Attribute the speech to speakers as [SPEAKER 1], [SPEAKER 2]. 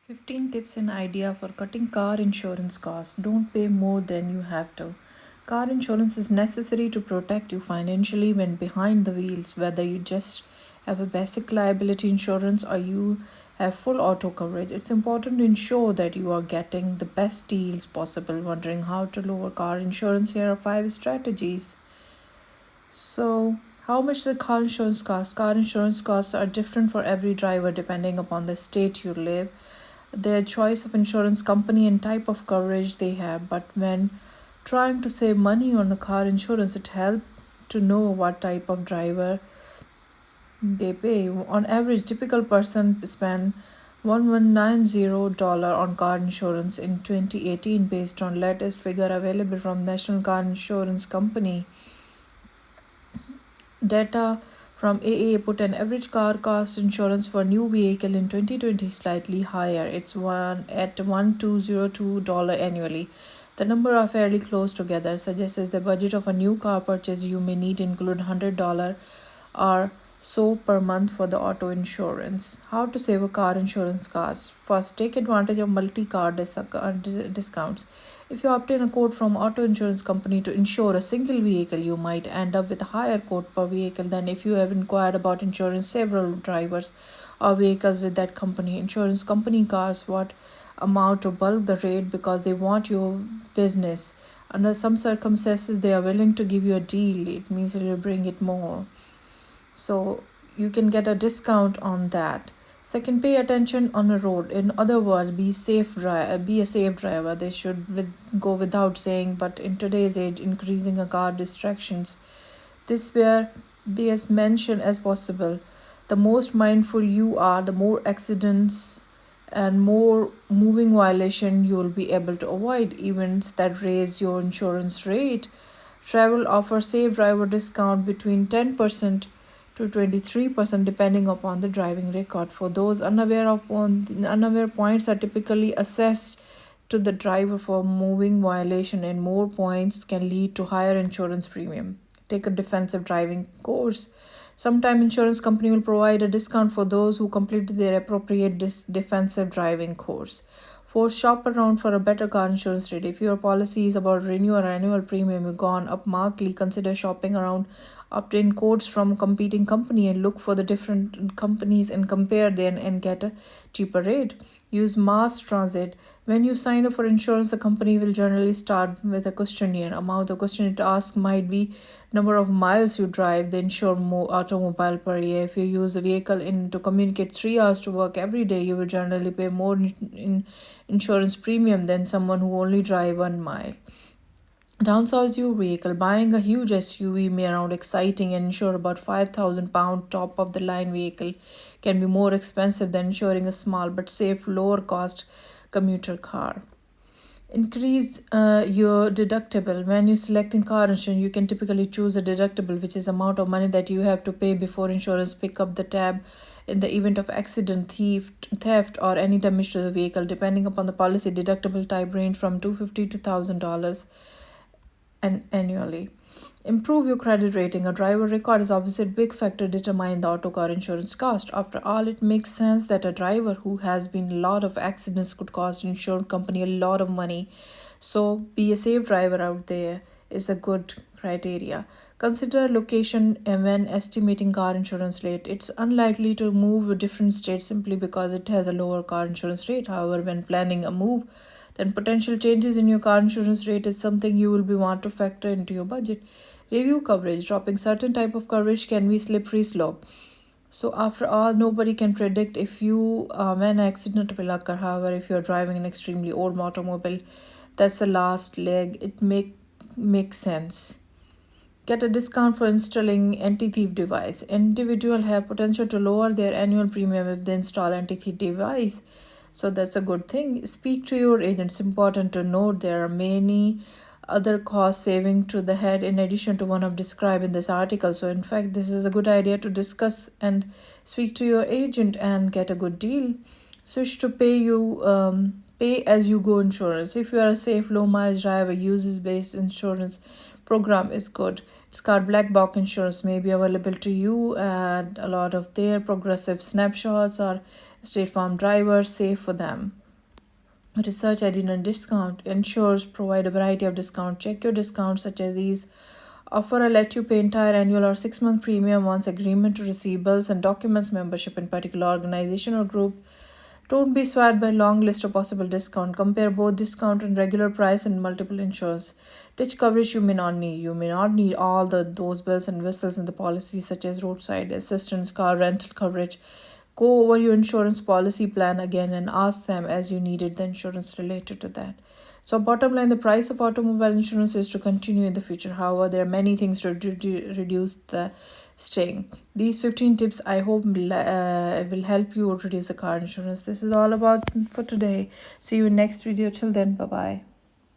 [SPEAKER 1] 15 tips and idea for cutting car insurance costs. Don't pay more than you have to. Car insurance is necessary to protect you financially when behind the wheels, whether you just have a basic liability insurance or you have full auto coverage. It's important to ensure that you are getting the best deals possible. Wondering how to lower car insurance? Here are 5 strategies. So, how much the car insurance costs? Car insurance costs are different for every driver depending upon the state you live, their choice of insurance company and type of coverage they have. But when trying to save money on a car insurance, it helps to know what type of driver they pay. On average, typical person spend $1190 on car insurance in 2018 based on latest figure available from National Car Insurance Company. Data from AAA put an average car cost insurance for new vehicle in 2020 slightly higher. It's one at $1202 annually. The number are fairly close together, suggests the budget of a new car purchase you may need include $100 or so per month for the auto insurance. How to save a car insurance cost? First, take advantage of multi-car discounts. If you obtain a quote from auto insurance company to insure a single vehicle, you might end up with a higher quote per vehicle than if you have inquired about insurance several drivers or vehicles with that company. Insurance company cars what amount to bulk the rate because they want your business. Under some circumstances, they are willing to give you a deal. It means it will bring it more, so you can get a discount on that. Second, pay attention on the road. In other words, be a safe driver. They should go without saying, but in today's age, increasing a car distractions, this where be as mentioned as possible. The most mindful you are, the more accidents and more moving violation you will be able to avoid. Events that raise your insurance rate. Travel offers safe driver discount between 10% to 23% depending upon the driving record. For those unaware, points are typically assessed to the driver for moving violation, and more points can lead to higher insurance premium. Take a defensive driving course. Sometime insurance company will provide a discount for those who complete their appropriate defensive driving course. Four, shop around for a better car insurance rate. If your policy is about renew or annual premium gone up markedly, consider shopping around, obtain quotes from competing company and look for the different companies and compare them and get a cheaper rate. Use mass transit. When you sign up for insurance, the company will generally start with a questionnaire. Amount of question it asks might be number of miles you drive, the insured automobile per year. If you use a vehicle in to communicate 3 hours to work every day, you will generally pay more in insurance premium than someone who only drive 1 mile. Downsize your vehicle. Buying a huge SUV may sound exciting and insure about £5,000 top of the line vehicle can be more expensive than insuring a small but safe, lower cost commuter car. Increase your deductible. When you're selecting car insurance, you can typically choose a deductible, which is amount of money that you have to pay before insurance pick up the tab in the event of accident, theft, or any damage to the vehicle. Depending upon the policy, deductible type range from $250 to $1,000 and annually. Improve your credit rating. A driver record is obviously a big factor determining the auto car insurance cost. After all, it makes sense that a driver who has been a lot of accidents could cost insurance company a lot of money. So be a safe driver out there is a good criteria. Consider location and when estimating car insurance rate. It's unlikely to move to different states simply because it has a lower car insurance rate. However, when planning a move, then potential changes in your car insurance rate is something you will be want to factor into your budget. Review coverage. Dropping certain type of coverage can be slippery slope. So after all, nobody can predict if you when an accident will occur. However, if you are driving an extremely old automobile, that's the last leg. It makes sense. Get a discount for installing anti-thief device. Individual have potential to lower their annual premium if they install anti-thief device. So that's a good thing. Speak to your agent. It's important to note there are many other cost saving to the head in addition to one of described in this article. So in fact, this is a good idea to discuss and speak to your agent and get a good deal. Switch to pay as you go insurance. If you are a safe low mileage driver, uses based insurance program is good. Scar Black Box insurance may be available to you, and a lot of their progressive snapshots are State Farm drivers safe for them. Research adding and discount insurers provide a variety of discounts. Check your discounts such as these. Offer a let you pay entire annual or 6-month premium once agreement to receive bills and documents membership in particular organization or group. Don't be swayed by long list of possible discount. Compare both discount and regular price and multiple insurers. Which coverage you may not need. You may not need all those bells and whistles in the policy such as roadside assistance, car rental coverage. Go over your insurance policy plan again and ask them as you needed the insurance related to that. So, bottom line, the price of automobile insurance is to continue in the future. However, there are many things to reduce the sting. These 15 tips I hope will help you reduce the car insurance. This is all about for today. See you in next video. Till then, bye bye.